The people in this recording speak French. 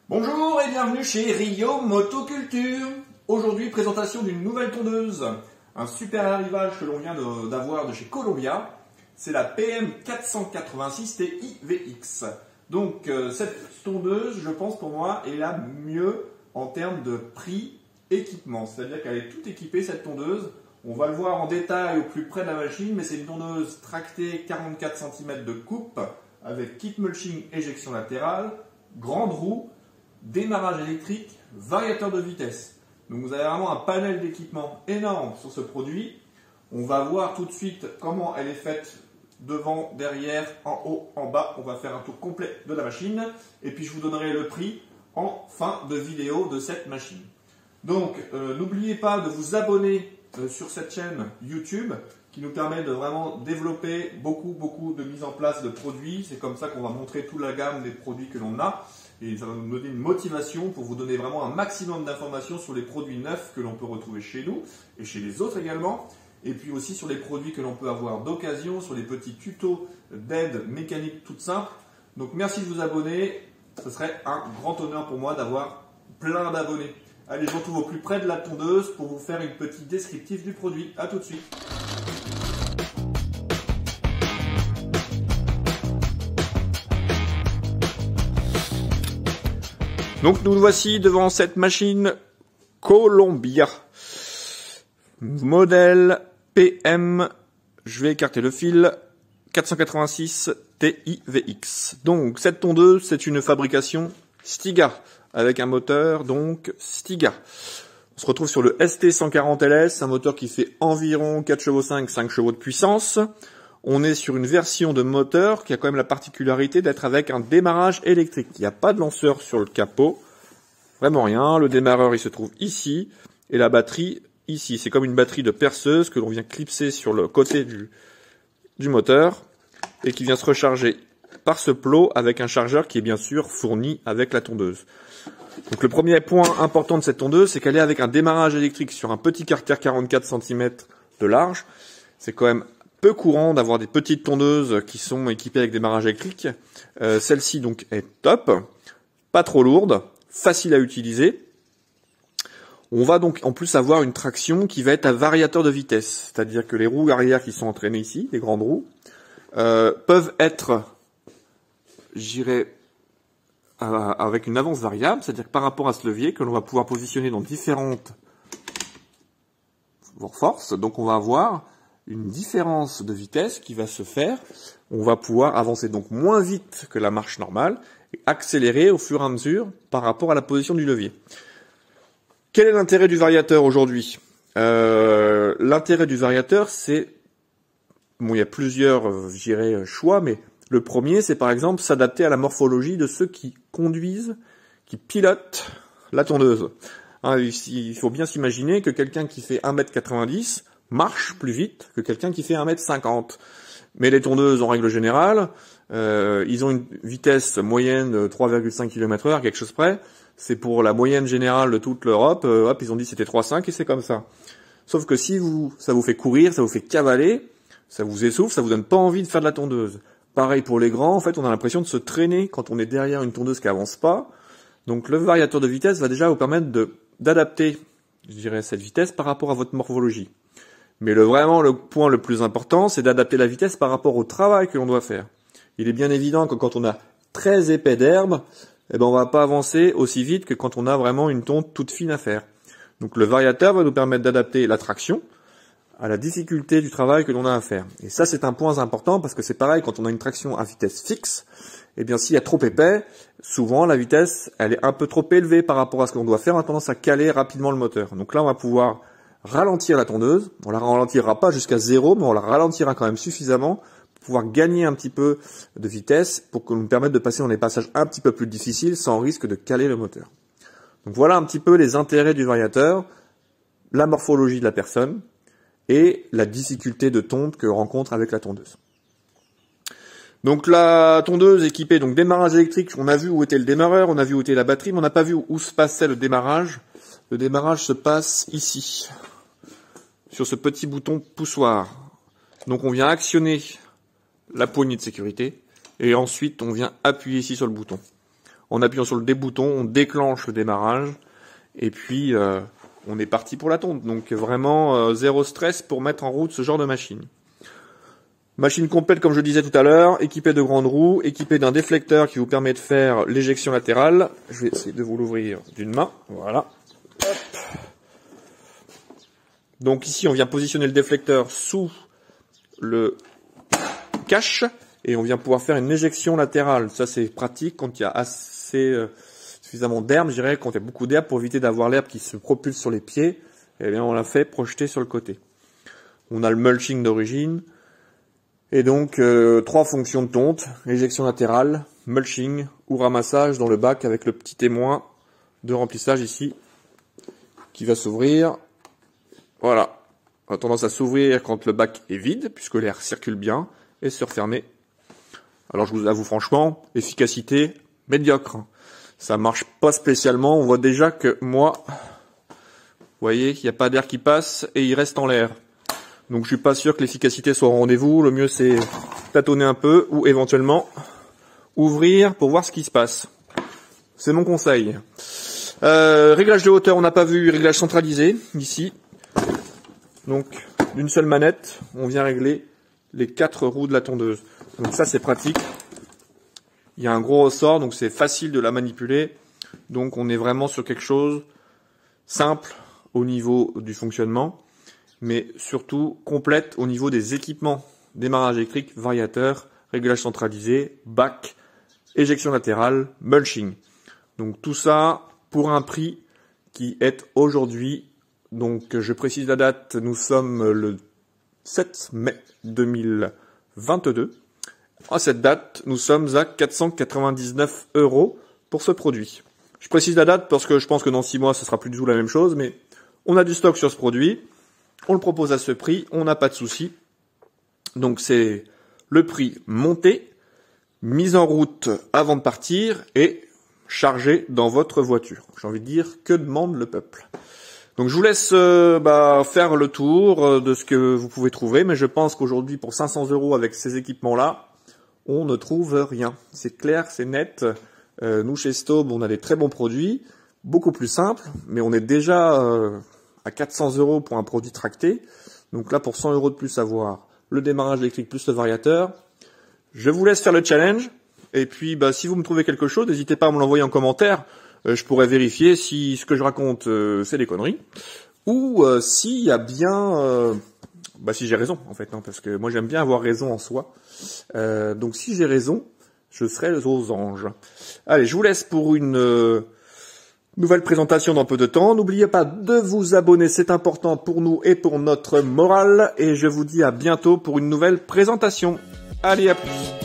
Bonjour et bienvenue chez Rio Motoculture. Aujourd'hui, présentation d'une nouvelle tondeuse. Un super arrivage que l'on vient d'avoir de chez Columbia. C'est la PM486 TIVX. Donc cette tondeuse, je pense pour moi, est la mieux en termes de prix équipement. C'est-à-dire qu'elle est toute équipée cette tondeuse. On va le voir en détail au plus près de la machine, mais c'est une tondeuse tractée 44 cm de coupe avec kit mulching éjection latérale, grande roue, démarrage électrique, variateur de vitesse. Donc vous avez vraiment un panel d'équipement énorme sur ce produit. On va voir tout de suite comment elle est faite devant, derrière, en haut, en bas. On va faire un tour complet de la machine et puis je vous donnerai le prix en fin de vidéo de cette machine. Donc n'oubliez pas de vous abonner sur cette chaîne YouTube qui nous permet de vraiment développer beaucoup de mise en place de produits. C'est comme ça qu'on va montrer toute la gamme des produits que l'on a. Et ça va nous donner une motivation pour vous donner vraiment un maximum d'informations sur les produits neufs que l'on peut retrouver chez nous et chez les autres également. Et puis aussi sur les produits que l'on peut avoir d'occasion, sur les petits tutos d'aide mécanique toute simple. Donc merci de vous abonner. Ce serait un grand honneur pour moi d'avoir plein d'abonnés. Allez, je vous retrouve au plus près de la tondeuse pour vous faire une petite descriptive du produit. A tout de suite. Donc nous voici devant cette machine Columbia, modèle PM, je vais écarter le fil, 486 TIVX. Donc cette tondeuse, c'est une fabrication Stiga, avec un moteur donc Stiga. On se retrouve sur le ST140LS, un moteur qui fait environ 4 chevaux 5 chevaux de puissance. On est sur une version de moteur qui a quand même la particularité d'être avec un démarrage électrique. Il n'y a pas de lanceur sur le capot, vraiment rien. Le démarreur il se trouve ici et la batterie ici. C'est comme une batterie de perceuse que l'on vient clipser sur le côté du moteur et qui vient se recharger par ce plot avec un chargeur qui est bien sûr fourni avec la tondeuse. Donc le premier point important de cette tondeuse, c'est qu'elle est avec un démarrage électrique sur un petit carter 44 cm de large. C'est quand même peu courant d'avoir des petites tondeuses qui sont équipées avec démarrage électrique. Celle-ci donc est top, pas trop lourde, facile à utiliser. On va donc en plus avoir une traction qui va être à variateur de vitesse, c'est-à-dire que les roues arrière qui sont entraînées ici, les grandes roues, peuvent être, j'irais, avec une avance variable, c'est-à-dire que par rapport à ce levier que l'on va pouvoir positionner dans différentes forces, donc on va avoir une différence de vitesse qui va se faire. On va pouvoir avancer donc moins vite que la marche normale et accélérer au fur et à mesure par rapport à la position du levier. Quel est l'intérêt du variateur aujourd'hui? L'intérêt du variateur, c'est, bon, il y a plusieurs, je dirais, choix, mais le premier, c'est par exemple s'adapter à la morphologie de ceux qui conduisent, qui pilotent la tondeuse. Hein, il faut bien s'imaginer que quelqu'un qui fait 1m90 marche plus vite que quelqu'un qui fait 1m50. Mais les tondeuses, en règle générale, ils ont une vitesse moyenne de 3,5 km/h, quelque chose près. C'est pour la moyenne générale de toute l'Europe. Hop, ils ont dit c'était 3,5 et c'est comme ça. Sauf que si ça vous fait courir, ça vous fait cavaler, ça vous essouffle, ça vous donne pas envie de faire de la tondeuse. Pareil pour les grands, en fait, on a l'impression de se traîner quand on est derrière une tondeuse qui avance pas. Donc le variateur de vitesse va déjà vous permettre d'adapter, je dirais, cette vitesse par rapport à votre morphologie. Mais vraiment, le point le plus important, c'est d'adapter la vitesse par rapport au travail que l'on doit faire. Il est bien évident que quand on a très épais d'herbe, eh ben, on va pas avancer aussi vite que quand on a vraiment une tonte toute fine à faire. Donc le variateur va nous permettre d'adapter la traction à la difficulté du travail que l'on a à faire. Et ça, c'est un point important parce que c'est pareil quand on a une traction à vitesse fixe. Eh bien, s'il y a trop épais, souvent la vitesse, elle est un peu trop élevée par rapport à ce que l'on doit faire. On a tendance à caler rapidement le moteur. Donc là, on va pouvoir ralentir la tondeuse. On la ralentira pas jusqu'à 0, mais on la ralentira quand même suffisamment pour pouvoir gagner un petit peu de vitesse pour que nous permette de passer dans des passages un petit peu plus difficiles sans risque de caler le moteur. Donc voilà un petit peu les intérêts du variateur, la morphologie de la personne et la difficulté de tonte que rencontre avec la tondeuse. Donc la tondeuse équipée, donc démarrage électrique, on a vu où était le démarreur, on a vu où était la batterie, mais on n'a pas vu où se passait le démarrage. Le démarrage se passe ici, sur ce petit bouton poussoir. Donc on vient actionner la poignée de sécurité et ensuite on vient appuyer ici sur le bouton. En appuyant sur le débouton, on déclenche le démarrage. Et puis, on est parti pour la tonte. Donc vraiment, zéro stress pour mettre en route ce genre de machine. Machine complète, comme je disais tout à l'heure, équipée de grandes roues, équipée d'un déflecteur qui vous permet de faire l'éjection latérale. Je vais essayer de vous l'ouvrir d'une main. Voilà. Hop. Donc ici, on vient positionner le déflecteur sous le cache et on vient pouvoir faire une éjection latérale. Ça, c'est pratique quand il y a assez suffisamment d'herbe, je dirais, quand il y a beaucoup d'herbe pour éviter d'avoir l'herbe qui se propulse sur les pieds. Eh bien, on l'a fait projeter sur le côté. On a le mulching d'origine. Et donc, 3 fonctions de tonte, éjection latérale, mulching ou ramassage dans le bac avec le petit témoin de remplissage ici qui va s'ouvrir. Voilà. On a tendance à s'ouvrir quand le bac est vide puisque l'air circule bien et se refermer. Alors, je vous avoue franchement, efficacité médiocre. Ça marche pas spécialement. On voit déjà que moi, vous voyez qu'il n'y a pas d'air qui passe et il reste en l'air. Donc je suis pas sûr que l'efficacité soit au rendez-vous. Le mieux c'est tâtonner un peu ou éventuellement ouvrir pour voir ce qui se passe. C'est mon conseil. Réglage de hauteur, on n'a pas vu. Réglage centralisé ici. Donc d'une seule manette, on vient régler les 4 roues de la tondeuse. Donc ça c'est pratique. Il y a un gros ressort, donc c'est facile de la manipuler. Donc on est vraiment sur quelque chose simple au niveau du fonctionnement, mais surtout complète au niveau des équipements, démarrage électrique, variateur, réglage centralisé, bac, éjection latérale, mulching. Donc tout ça pour un prix qui est aujourd'hui, donc je précise la date, nous sommes le 7 mai 2022. À cette date, nous sommes à 499 € pour ce produit. Je précise la date parce que je pense que dans 6 mois, ce sera plus du tout la même chose, mais on a du stock sur ce produit. On le propose à ce prix, on n'a pas de souci. Donc c'est le prix monté, mis en route avant de partir et chargé dans votre voiture. J'ai envie de dire, que demande le peuple? Donc je vous laisse faire le tour de ce que vous pouvez trouver, mais je pense qu'aujourd'hui pour 500 € avec ces équipements-là, on ne trouve rien. C'est clair, c'est net. Nous chez Staub, on a des très bons produits, beaucoup plus simples, mais on est déjà à 400 € pour un produit tracté. Donc là, pour 100 € de plus à voir, le démarrage électrique plus le variateur. Je vous laisse faire le challenge. Et puis, si vous me trouvez quelque chose, n'hésitez pas à me l'envoyer en commentaire. Je pourrais vérifier si ce que je raconte, c'est des conneries. Ou s'il y a bien... si j'ai raison, en fait, hein, parce que moi, j'aime bien avoir raison en soi. Donc, si j'ai raison, je serai aux anges. Allez, je vous laisse pour une... nouvelle présentation dans peu de temps. N'oubliez pas de vous abonner, c'est important pour nous et pour notre morale. Et je vous dis à bientôt pour une nouvelle présentation. Allez, à plus.